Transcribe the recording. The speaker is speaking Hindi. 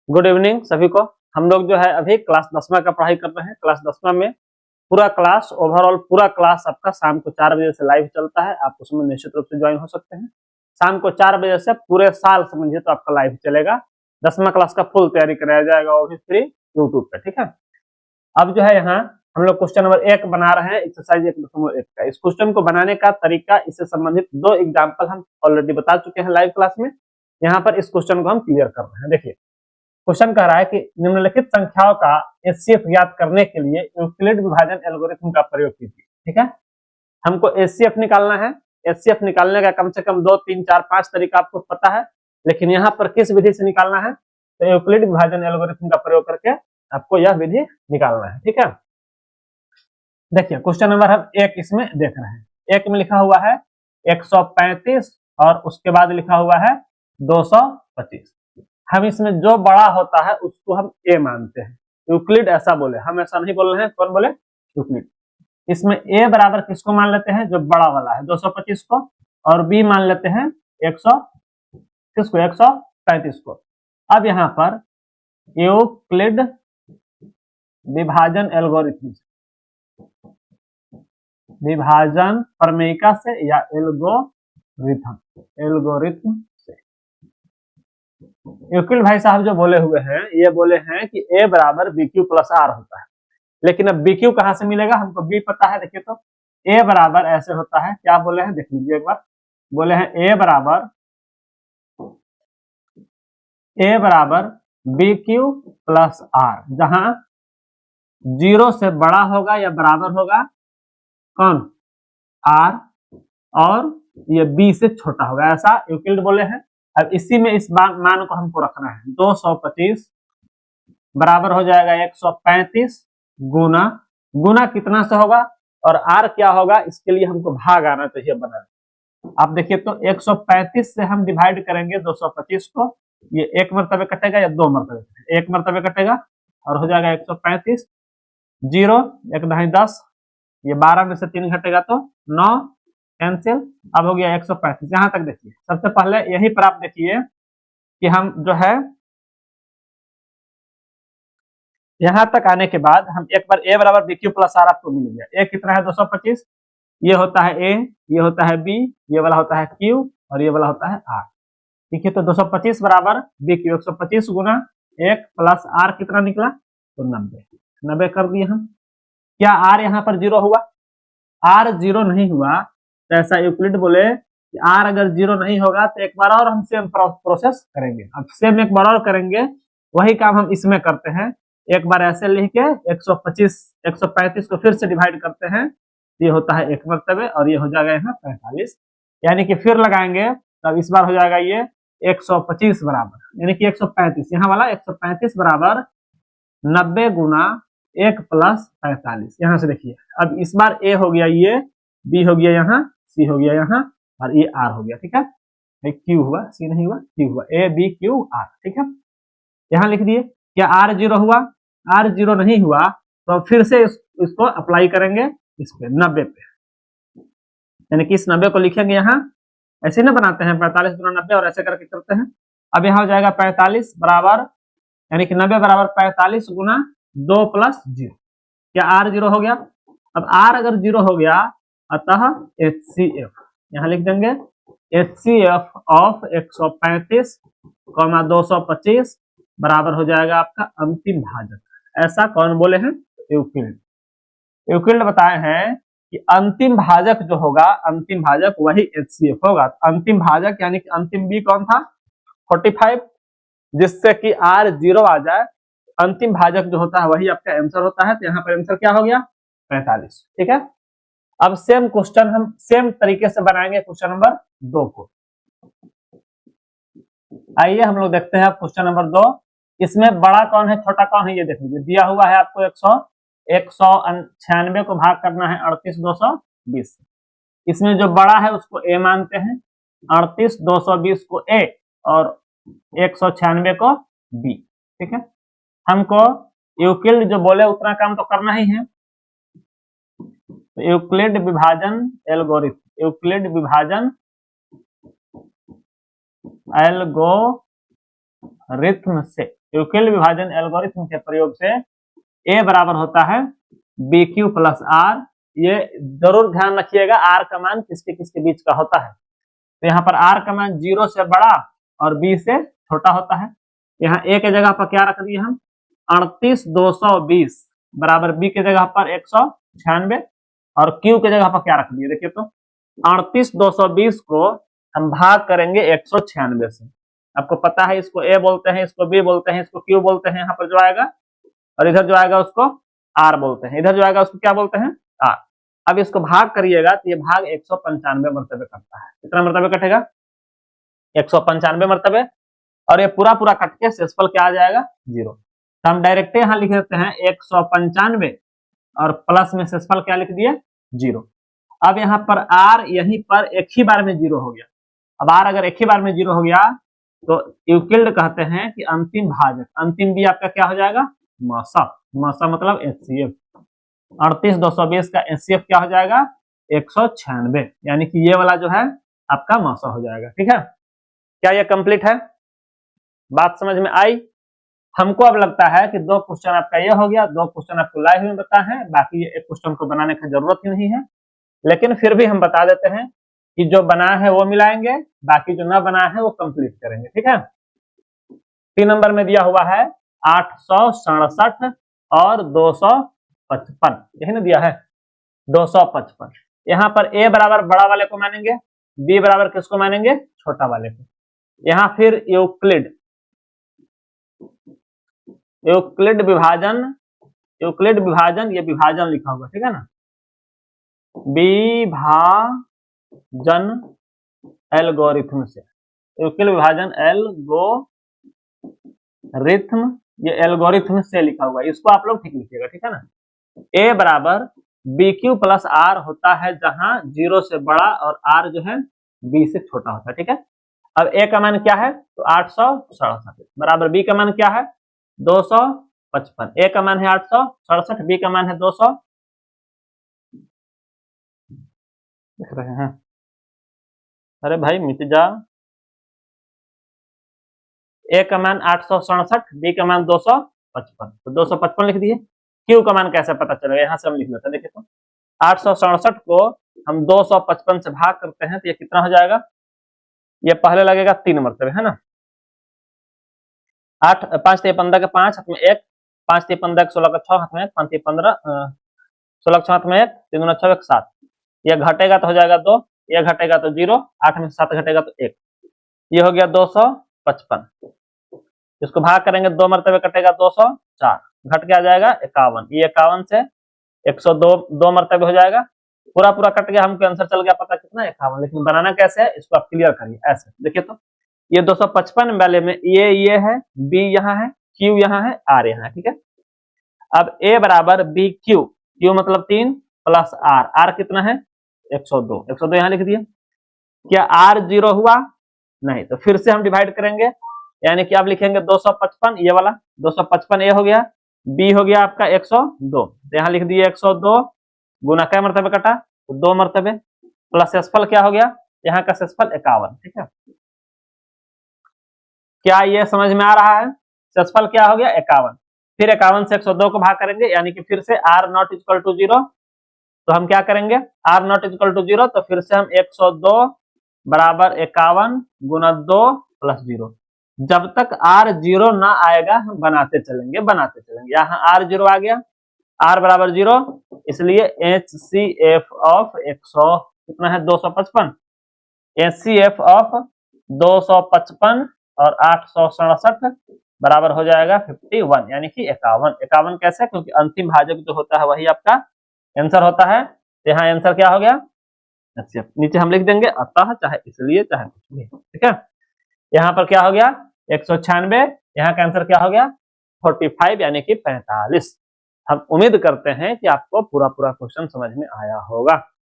गुड इवनिंग सभी को। हम लोग जो है अभी क्लास 10वां का पढ़ाई कर रहे हैं। क्लास 10वां में पूरा क्लास ओवरऑल पूरा क्लास आपका शाम को 4 बजे से लाइव चलता है। आप उसमें निश्चित रूप से ज्वाइन हो सकते हैं। शाम को 4 बजे से पूरे साल समझिए तो आपका लाइव चलेगा। 10वां क्लास का फुल तैयारी कराया जाएगा, वो भी फ्री यूट्यूब पे। ठीक है, अब जो है यहाँ हम लोग क्वेश्चन नंबर 1 बना रहे हैं, एक्सरसाइज 1.1 का। इस क्वेश्चन को बनाने का तरीका, इससे संबंधित 2 एग्जाम्पल हम ऑलरेडी बता चुके हैं लाइव क्लास में। यहाँ पर इस क्वेश्चन को हम क्लियर कर रहे हैं। देखिए, क्वेश्चन कह रहा है कि निम्नलिखित संख्याओं का एचसीएफ ज्ञात करने के लिए यूक्लिड विभाजन एल्गोरिथम का प्रयोग कीजिए। ठीक है, हमको एचसीएफ निकालना है। एचसीएफ निकालने का कम से कम 2, 3, 4, 5 तरीका आपको पता है, लेकिन यहाँ पर किस विधि से निकालना है तो यूक्लिड विभाजन एल्गोरिथम का प्रयोग करके आपको यह विधि निकालना है। ठीक है, देखिए क्वेश्चन नंबर हम 1 इसमें देख रहे हैं। 1 में लिखा हुआ है 135 और उसके बाद लिखा हुआ है 225। हम इसमें जो बड़ा होता है उसको हम ए मानते हैं। यूक्लिड ऐसा बोले, हम ऐसा नहीं बोल रहे हैं। कौन बोले? यूक्लिड। इसमें ए बराबर किसको मान लेते हैं? जो बड़ा वाला है 225 को, और बी मान लेते हैं 100 किसको? 135 को। अब यहाँ पर यूक्लिड विभाजन एल्गोरिथम, विभाजन प्रमेयिका से या एल्गोरिथम से यूक्लिड भाई साहब जो बोले हुए हैं, ये बोले हैं कि ए बराबर बी क्यू प्लस आर होता है। लेकिन अब बी क्यू कहां से मिलेगा? हमको बी पता है। देखिए तो ए बराबर ऐसे होता है, क्या बोले हैं देख लीजिए एक बार। बोले हैं ए बराबर बी क्यू प्लस आर, जहां 0 से बड़ा होगा या बराबर होगा कौन? आर, और ये बी से छोटा होगा, ऐसा यूक्लिड बोले हैं। अब इसी में इस मान को हमको रखना है। 225 बराबर हो जाएगा 135 गुना, गुना कितना से होगा और आर क्या होगा, इसके लिए हमको भाग आना चाहिए बना। आप देखिए तो 135 से हम डिवाइड करेंगे 225 को, ये 1 मरतबे कटेगा या 2 मरतबे? 1 मरतबे कटेगा और हो जाएगा 135। 0 1 दहाई 10, ये 12 में से 3 घटेगा तो 9, कैंसिल। अब हो गया 135। यहां तक देखिए, सबसे पहले यही पर आप देखिए कि हम जो है यहां तक आने के बाद हम एक बार ए बराबर बी क्यू प्लस आर आपको मिल गया। ए कितना है? 225। ये होता है ए, ये होता है बी, ये वाला होता है क्यू और ये वाला होता है आर। ठीक है, तो 225 बराबर बी क्यू 125 गुना 1 प्लस आर कितना निकला? तो 90। 90 कर दिए हम। क्या आर यहाँ पर 0 हुआ? आर 0 नहीं हुआ, तो ऐसा यूक्लिड बोले कि आर अगर 0 नहीं होगा तो एक बार और हम सेम प्रोसेस करेंगे। अब सेम एक बार और करेंगे, वही काम हम इसमें करते हैं। एक बार ऐसे लिख के 135 को फिर से डिवाइड करते हैं, ये होता है 1 मरतबे और ये हो जाएगा यहाँ 45, यानी कि फिर लगाएंगे तब इस बार हो जाएगा ये 125 बराबर, यानी कि 135 यहाँ वाला 135 बराबर 90 गुना 1 प्लस 45। यहाँ से देखिए, अब इस बार ए हो गया, ये बी हो गया यहाँ, सी हो गया यहाँ और ये आर हो गया। ठीक है, क्यू हुआ, सी नहीं हुआ, क्यू हुआ, ए बी क्यू आर। ठीक है, यहाँ लिख दिए। क्या आर 0 हुआ? आर 0 नहीं हुआ, तो फिर से इसको अप्लाई करेंगे इस पे 90 पे, यानी कि इस 90 को लिखेंगे यहाँ, ऐसे ना बनाते हैं 45 गुना 90 और ऐसे करके करते हैं। अब यहाँ हो जाएगा 45 बराबर, यानी कि 90 बराबर 45 गुना 2 प्लस 0। क्या आर 0 हो गया? अब आर अगर 0 हो गया, अतः एचसीएफ यहाँ लिख देंगे, एचसीएफ ऑफ 135 225 बराबर हो जाएगा आपका अंतिम भाजक। ऐसा कौन बोले हैं? यूक्लिड। यूक्लिड बताए हैं कि अंतिम भाजक जो होगा, अंतिम भाजक वही एचसीएफ होगा। अंतिम भाजक यानी कि अंतिम बी कौन था? 45, जिससे कि आर 0 आ जाए। अंतिम भाजक जो होता है वही आपका आंसर होता है। तो यहाँ पर आंसर क्या हो गया? 45। ठीक है, अब सेम क्वेश्चन हम सेम तरीके से बनाएंगे क्वेश्चन नंबर 2 को। आइए हम लोग देखते हैं क्वेश्चन नंबर 2। इसमें बड़ा कौन है, छोटा कौन है, ये देख लीजिए। दिया हुआ है आपको 196 को भाग करना है 38220। इसमें जो बड़ा है उसको ए मानते हैं, 38220 को ए और 196 को बी। ठीक है, हमको यूक्लिड जो बोले उतना काम तो करना ही है। तो यूक्लिड विभाजन एल्गोरिथम, यूक्लिड विभाजन रिथम से, यूक्लिड विभाजन एल्गोरिथम के प्रयोग से ए बराबर होता है बी क्यू प्लस आर। ये जरूर ध्यान रखिएगा आर का मान किसके किसके बीच का होता है। तो यहाँ पर आर का मान 0 से बड़ा और बी से छोटा होता है। यहाँ ए के जगह पर क्या रख दिए हम 38,220 बराबर बी के जगह पर 196 और क्यू के जगह पर क्या रख दिए देखिए तो 38,220 को हम भाग करेंगे 196 से। आपको पता है इसको ए बोलते हैं, इसको बी बोलते हैं, इसको क्यू बोलते हैं यहाँ पर जो आएगा, और इधर जो आएगा उसको आर बोलते हैं, इधर जो आएगा उसको क्या बोलते हैं आर। अब इसको भाग करिएगा तो ये भाग 195 मरतबे करता है। कितना मरतबे कटेगा 195 मरतबे, और ये पूरा पूरा कट के शेषफल क्या आ जाएगा 0। तो हम डायरेक्ट यहाँ लिख देते हैं 195 और प्लस में शेषफल क्या लिख दिए 0। अब यहाँ पर आर यहीं पर एक ही बार में 0 हो गया। अब आर अगर एक ही बार में 0 हो गया तो यूक्लिड कहते हैं कि अंतिम भाजक, अंतिम बी आपका क्या हो जाएगा मौसा। मौसा मतलब एचसीएफ। 38,220 का एचसीएफ क्या हो जाएगा 196, यानी कि ये वाला जो है आपका मौसा हो जाएगा। ठीक है, क्या ये कंप्लीट है, बात समझ में आई। हमको अब लगता है कि 2 क्वेश्चन आपका ये हो गया, 2 क्वेश्चन आपको लाइव में बता है, बाकी ये एक क्वेश्चन को बनाने की जरूरत ही नहीं है, लेकिन फिर भी हम बता देते हैं कि जो बना है वो मिलाएंगे, बाकी जो ना बना है वो कंप्लीट करेंगे। ठीक है, 3 नंबर में दिया हुआ है 867 और 255, यही ना दिया है 255। यहाँ पर ए बराबर बड़ा वाले को मानेंगे, बी बराबर किसको मानेंगे छोटा वाले को। यहाँ फिर यूक्लिड विभाजन, यूक्लिड विभाजन, ये विभाजन लिखा होगा ठीक है ना, विभाजन एल्गोरिथम से, यूक्लिड विभाजन एल्गोरिथम, ये एल्गोरिथम से लिखा हुआ है, इसको आप लोग ठीक लिखिएगा ठीक है ना। ए बराबर बी क्यू प्लस आर होता है जहां 0 से बड़ा और आर जो है बी से छोटा होता है। ठीक है, अब ए का मान क्या है तो 867 बराबर बी का मान क्या है 255, ए का मान है 867, बी का मान है 200, देख रहे हैं, अरे भाई मिट जा। ए का मान 867, बी का मान 255, तो 255 लिख दिए। क्यू का मान कैसे पता चलेगा, यहां से हम लिख लेते हैं, देखिए तो 867 को हम 255 से भाग करते हैं तो ये कितना हो जाएगा, ये पहले लगेगा 3 मरतबे है ना, 8 5 3 15 के 5 हाथ में 1, 5 3 15 के 16 का 6 हाथ में 1, 5 3 15 16 के 6 हाथ में 1, 3 दूना 6 1 7, ये घटेगा तो हो जाएगा 2, ये घटेगा तो 0, 8 में 7 घटेगा तो 1, ये हो गया 255। इसको भाग करेंगे 2 मरतबे कटेगा 204, घट के आ जाएगा 51, ये 51 से 102 2 मरतबे हो जाएगा, पूरा पूरा कट गया, हमको आंसर चल गया पता कितना 51। लेकिन बनाना कैसे है इसको आप क्लियर करिए, ऐसे देखिए तो ये 255 वाले में ये है, बी यहाँ है, क्यू यहाँ है, आर यहाँ है। ठीक है, अब ए बराबर बी क्यू, क्यू मतलब 3 प्लस आर, आर कितना है 102, 102 यहाँ लिख दिए। क्या आर 0 हुआ नहीं, तो फिर से हम डिवाइड करेंगे, यानी कि आप लिखेंगे 255, ये वाला 255 ए हो गया, बी हो गया आपका 102, तो यहाँ लिख दिए 102 गुना क्या मरतबे कटा 2 मरतबे, प्लस शेषफल क्या हो गया, यहाँ का शेषफल 51। ठीक है, क्या ये समझ में आ रहा है, शेषफल क्या हो गया 51, फिर 51 से 102 को भाग करेंगे, यानी कि फिर से आर नॉट इक्वल टू 0, तो हम क्या करेंगे आर नॉट इक्वल टू 0, तो फिर से हम 102 बराबर 51 गुना 2 प्लस 0, जब तक आर 0 ना आएगा हम बनाते चलेंगे बनाते चलेंगे। यहाँ आर 0 आ गया, आर बराबर 0, इसलिए एचसीएफ ऑफ 100 कितना है 255, एचसीएफ ऑफ 255 और 867 बराबर हो जाएगा 51, यानी कि 51। 51 कैसे, क्योंकि अंतिम भाजक जो होता है वही आपका आंसर होता है, तो यहाँ आंसर क्या हो गया एचसीएफ, नीचे हम लिख देंगे अतः चाहे इसलिए चाहे कुछ भी। ठीक है, यहाँ पर क्या हो गया 196, यहाँ का आंसर क्या हो गया 45 यानी कि 45। हम उम्मीद करते हैं कि आपको पूरा पूरा क्वेश्चन समझ में आया होगा।